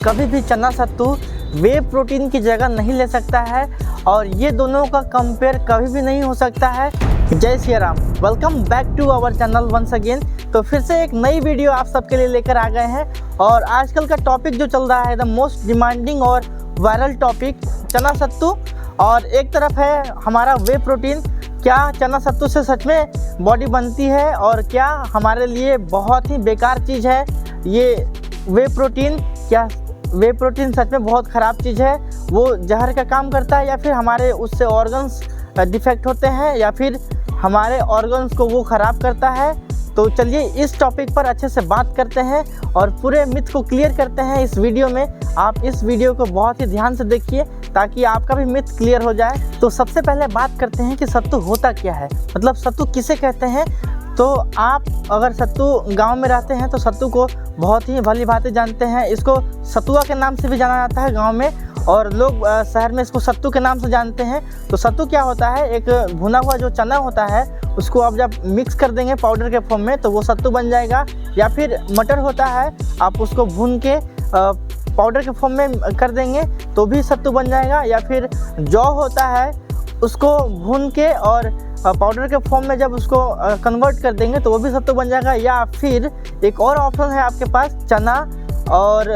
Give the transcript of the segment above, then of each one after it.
कभी भी चना सत्तू वे प्रोटीन की जगह नहीं ले सकता है और ये दोनों का कंपेयर कभी भी नहीं हो सकता है। जय Shri Ram. Welcome back to our channel once again. तो फिर से एक नई वीडियो आप सबके लिए लेकर आ गए हैं और आजकल का टॉपिक जो चल रहा है द मोस्ट डिमांडिंग और वायरल टॉपिक चना सत्तू, और एक तरफ है हमारा वे प्रोटीन। क्या चना सत्तू से सच में बॉडी बनती है और क्या हमारे लिए बहुत ही बेकार चीज़ है ये वे प्रोटीन? क्या वे प्रोटीन सच में बहुत ख़राब चीज़ है? वो जहर का काम करता है या फिर हमारे उससे ऑर्गन्स डिफेक्ट होते हैं या फिर हमारे ऑर्गन्स को वो ख़राब करता है? तो चलिए इस टॉपिक पर अच्छे से बात करते हैं और पूरे मिथ को क्लियर करते हैं इस वीडियो में। आप इस वीडियो को बहुत ही ध्यान से देखिए ताकि आपका भी मिथ क्लियर हो जाए। तो सबसे पहले बात करते हैं कि सत्तू होता क्या है, मतलब सत्तू किसे कहते हैं। तो आप अगर सत्तू गांव में रहते हैं तो सत्तू को बहुत ही भली भांति जानते हैं। इसको सतुआ के नाम से भी जाना जाता है गांव में, और लोग शहर में इसको सत्तू के नाम से जानते हैं। तो सत्तू क्या होता है? एक भुना हुआ जो चना होता है उसको आप जब मिक्स कर देंगे पाउडर के फॉर्म में तो वो सत्तू बन जाएगा। या फिर मटर होता है, आप उसको भून के पाउडर के फॉर्म में कर देंगे तो भी सत्तू बन जाएगा। या फिर जौ होता है, उसको भून के और पाउडर के फॉर्म में जब उसको कन्वर्ट कर देंगे तो वो भी सत्तू बन जाएगा। या फिर एक और ऑप्शन है आपके पास, चना और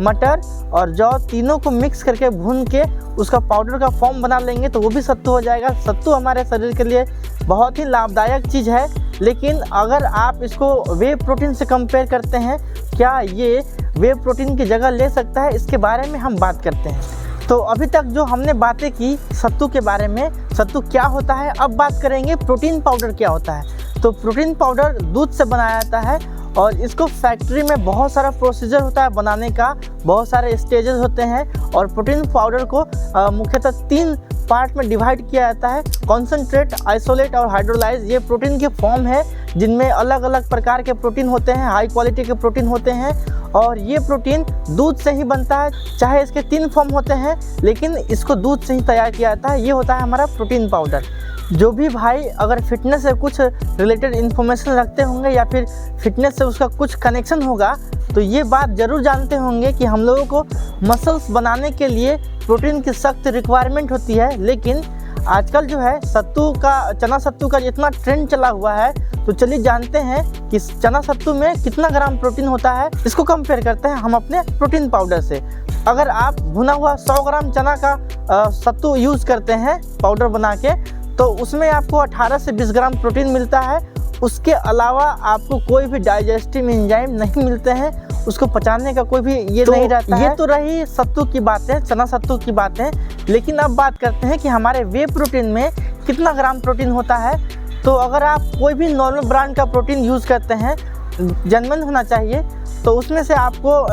मटर और जौ तीनों को मिक्स करके भून के उसका पाउडर का फॉर्म बना लेंगे तो वो भी सत्तू हो जाएगा। सत्तू हमारे शरीर के लिए बहुत ही लाभदायक चीज़ है, लेकिन अगर आप इसको वे प्रोटीन से कंपेयर करते हैं, क्या ये वे प्रोटीन की जगह ले सकता है, इसके बारे में हम बात करते हैं। तो अभी तक जो हमने बातें की सत्तू के बारे में, सत्तू क्या होता है, अब बात करेंगे प्रोटीन पाउडर क्या होता है। तो प्रोटीन पाउडर दूध से बनाया जाता है और इसको फैक्ट्री में बहुत सारा प्रोसीजर होता है बनाने का, बहुत सारे स्टेजेस होते हैं। और प्रोटीन पाउडर को मुख्यतः 3 पार्ट में डिवाइड किया जाता है, कॉन्सेंट्रेट, आइसोलेट और हाइड्रोलाइज। ये प्रोटीन के फॉर्म है जिनमें अलग अलग प्रकार के प्रोटीन होते हैं, हाई क्वालिटी के प्रोटीन होते हैं और ये प्रोटीन दूध से ही बनता है। चाहे इसके 3 फॉर्म होते हैं लेकिन इसको दूध से ही तैयार किया जाता है। ये होता है हमारा प्रोटीन पाउडर। जो भी भाई अगर फिटनेस से कुछ रिलेटेड इन्फॉर्मेशन रखते होंगे या फिर फिटनेस से उसका कुछ कनेक्शन होगा तो ये बात ज़रूर जानते होंगे कि हम लोगों को मसल्स बनाने के लिए प्रोटीन की सख्त रिक्वायरमेंट होती है। लेकिन आजकल जो है सत्तू का, चना सत्तू का जितना ट्रेंड चला हुआ है, तो चलिए जानते हैं कि चना सत्तू में कितना ग्राम प्रोटीन होता है। इसको कंपेयर करते हैं हम अपने प्रोटीन पाउडर से। अगर आप भुना हुआ 100 ग्राम चना का सत्तू यूज़ करते हैं पाउडर बना के, तो उसमें आपको 18 से 20 ग्राम प्रोटीन मिलता है। उसके अलावा आपको कोई भी डाइजेस्टिव एंजाइम नहीं मिलते हैं, उसको पचाने का कोई भी ये तो नहीं रहता है। ये तो रही सत्तू की बातें, चना सत्तू की बातें। लेकिन अब बात करते हैं कि हमारे वे प्रोटीन में कितना ग्राम प्रोटीन होता है। तो अगर आप कोई भी नॉर्मल ब्रांड का प्रोटीन यूज़ करते हैं, जेन्युइन होना चाहिए, तो उसमें से आपको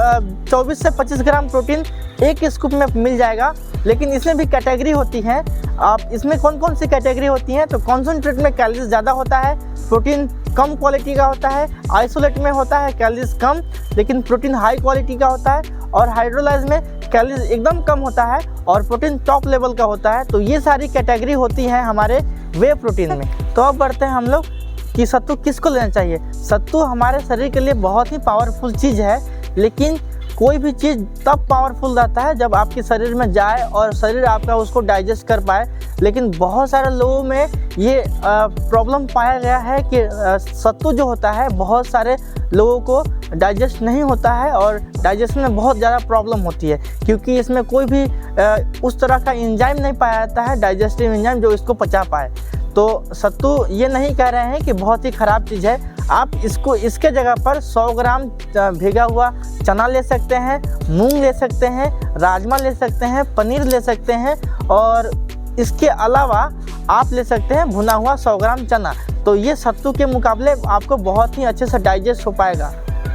24 से 25 ग्राम प्रोटीन एक स्कूप में मिल जाएगा। लेकिन इसमें भी कैटेगरी होती है। आप इसमें कौन कौन सी कैटेगरी होती हैं? तो कॉन्सेंट्रेट में कैलोरीज ज़्यादा होता है, प्रोटीन कम क्वालिटी का होता है। आइसोलेट में होता है कैलोरीज कम लेकिन प्रोटीन हाई क्वालिटी का होता है। और हाइड्रोलाइज में कैलोरीज एकदम कम होता है और प्रोटीन टॉप लेवल का होता है। तो ये सारी कैटेगरी होती है हमारे वे प्रोटीन में। तो अब बढ़ते हैं हम लोग कि सत्तू किसको लेना चाहिए। सत्तू हमारे शरीर के लिए बहुत ही पावरफुल चीज़ है, लेकिन कोई भी चीज़ तब पावरफुल रहता है जब आपके शरीर में जाए और शरीर आपका उसको डाइजेस्ट कर पाए। लेकिन बहुत सारे लोगों में ये प्रॉब्लम पाया गया है कि सत्तू जो होता है बहुत सारे लोगों को डाइजेस्ट नहीं होता है और डाइजेशन में बहुत ज़्यादा प्रॉब्लम होती है, क्योंकि इसमें कोई भी उस तरह का एंजाइम नहीं पाया जाता है, डाइजेस्टिव एंजाइम जो इसको पचा पाए। तो सत्तू ये नहीं कह रहे हैं कि बहुत ही ख़राब चीज़ है। आप इसके जगह पर 100 ग्राम भीगा हुआ चना ले सकते हैं, मूंग ले सकते हैं, राजमा ले सकते हैं, पनीर ले सकते हैं और इसके अलावा आप ले सकते हैं भुना हुआ 100 ग्राम चना। तो ये सत्तू के मुकाबले आपको बहुत ही अच्छे से डाइजेस्ट हो पाएगा।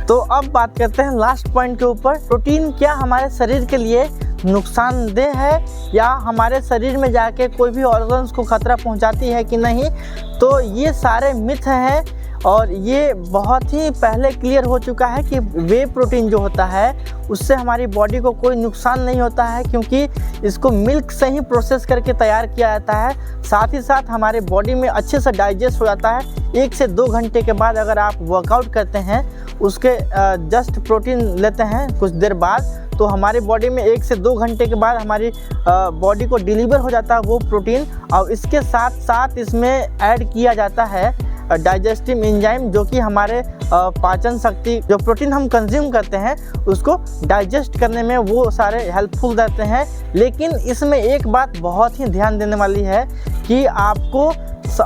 तो अब बात करते हैं लास्ट पॉइंट के ऊपर, प्रोटीन क्या हमारे शरीर के लिए नुकसानदेह है या हमारे शरीर में जाके कोई भी ऑर्गन्स को खतरा पहुंचाती है कि नहीं। तो ये सारे मिथ हैं और ये बहुत ही पहले क्लियर हो चुका है कि वे प्रोटीन जो होता है उससे हमारी बॉडी को कोई नुकसान नहीं होता है, क्योंकि इसको मिल्क से ही प्रोसेस करके तैयार किया जाता है। साथ ही साथ हमारे बॉडी में अच्छे से डाइजेस्ट हो जाता है। 1 से 2 घंटे के बाद अगर आप वर्कआउट करते हैं, उसके जस्ट प्रोटीन लेते हैं कुछ देर बाद, तो हमारी बॉडी में 1 से 2 घंटे के बाद हमारी बॉडी को डिलीवर हो जाता है वो प्रोटीन। और इसके साथ साथ इसमें ऐड किया जाता है डाइजेस्टिव एंजाइम, जो कि हमारे पाचन शक्ति, जो प्रोटीन हम कंज्यूम करते हैं उसको डाइजेस्ट करने में वो सारे हेल्पफुल रहते हैं। लेकिन इसमें एक बात बहुत ही ध्यान देने वाली है कि आपको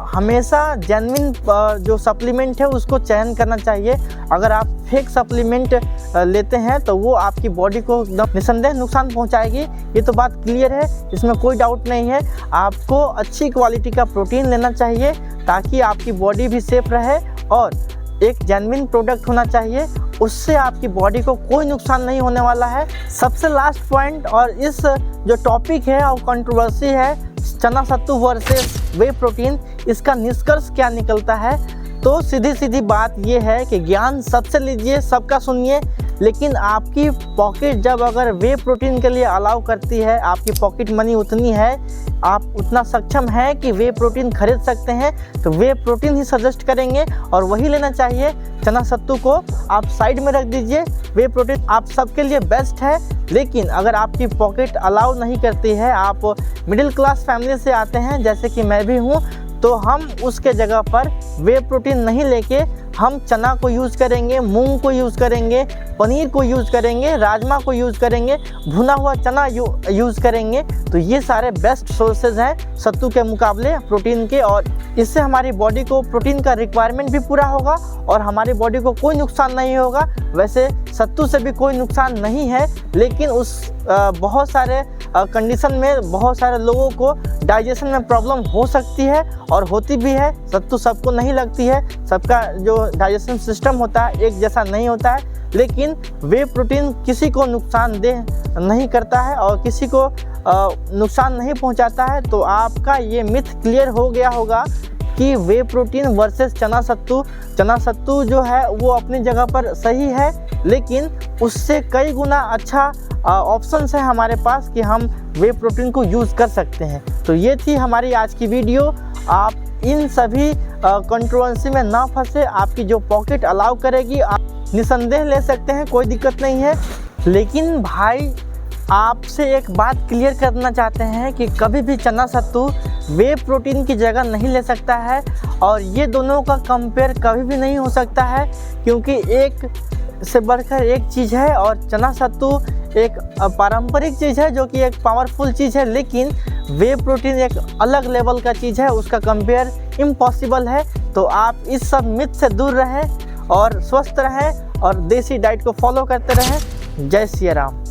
हमेशा जेन्युइन जो सप्लीमेंट है उसको चयन करना चाहिए। अगर आप फेक सप्लीमेंट लेते हैं तो वो आपकी बॉडी को निसंदेह नुकसान पहुंचाएगी, ये तो बात क्लियर है, इसमें कोई डाउट नहीं है। आपको अच्छी क्वालिटी का प्रोटीन लेना चाहिए ताकि आपकी बॉडी भी सेफ रहे, और एक जेन्युइन प्रोडक्ट होना चाहिए, उससे आपकी बॉडी को कोई नुकसान नहीं होने वाला है। सबसे लास्ट पॉइंट, और इस जो टॉपिक है और कंट्रोवर्सी है, चना सत्तू वर्सेस वे प्रोटीन, इसका निष्कर्ष क्या निकलता है? तो सीधी बात ये है कि ज्ञान सबसे लीजिए, सबका सुनिए, लेकिन आपकी पॉकेट जब अगर वे प्रोटीन के लिए अलाउ करती है, आपकी पॉकेट मनी उतनी है, आप उतना सक्षम हैं कि वे प्रोटीन खरीद सकते हैं, तो वे प्रोटीन ही सजेस्ट करेंगे और वही लेना चाहिए। चना सत्तू को आप साइड में रख दीजिए, वे प्रोटीन आप सबके लिए बेस्ट है। लेकिन अगर आपकी पॉकेट अलाउ नहीं करती है, आप मिडिल क्लास फैमिली से आते हैं जैसे कि मैं भी हूँ, तो हम उसके जगह पर वे प्रोटीन नहीं लेके हम चना को यूज़ करेंगे, मूंग को यूज़ करेंगे, पनीर को यूज़ करेंगे, राजमा को यूज़ करेंगे, भुना हुआ चना यूज़ करेंगे। तो ये सारे बेस्ट सोर्सेज हैं सत्तू के मुकाबले प्रोटीन के, और इससे हमारी बॉडी को प्रोटीन का रिक्वायरमेंट भी पूरा होगा और हमारी बॉडी को कोई नुकसान नहीं होगा। वैसे सत्तू से भी कोई नुकसान नहीं है, लेकिन उस बहुत सारे कंडीशन में बहुत सारे लोगों को डाइजेशन में प्रॉब्लम हो सकती है और होती भी है। सत्तू सबको नहीं लगती है, सबका जो डाइजेशन सिस्टम होता है एक जैसा नहीं होता है, लेकिन वे प्रोटीन किसी को नुकसानदेह नहीं करता है और किसी को नुकसान नहीं पहुंचाता है। तो आपका ये मिथ क्लियर हो गया होगा कि वे प्रोटीन वर्सेस चना सत्तू जो है वो अपनी जगह पर सही है, लेकिन उससे कई गुना अच्छा ऑप्शंस है हमारे पास कि हम वे प्रोटीन को यूज़ कर सकते हैं। तो ये थी हमारी आज की वीडियो। आप इन सभी कंट्रोवर्सी में ना फंसे, आपकी जो पॉकेट अलाउ करेगी आप निसंदेह ले सकते हैं, कोई दिक्कत नहीं है। लेकिन भाई आपसे एक बात क्लियर करना चाहते हैं कि कभी भी चना सत्तू वे प्रोटीन की जगह नहीं ले सकता है, और ये दोनों का कंपेयर कभी भी नहीं हो सकता है, क्योंकि एक से बढ़कर एक चीज़ है और चना सत्तू एक पारंपरिक चीज़ है जो कि एक पावरफुल चीज़ है, लेकिन वे प्रोटीन एक अलग लेवल का चीज़ है, उसका कंपेयर इम्पॉसिबल है। तो आप इस सब मिथ से दूर रहें और स्वस्थ रहें और देसी डाइट को फॉलो करते रहें। जय श्री राम।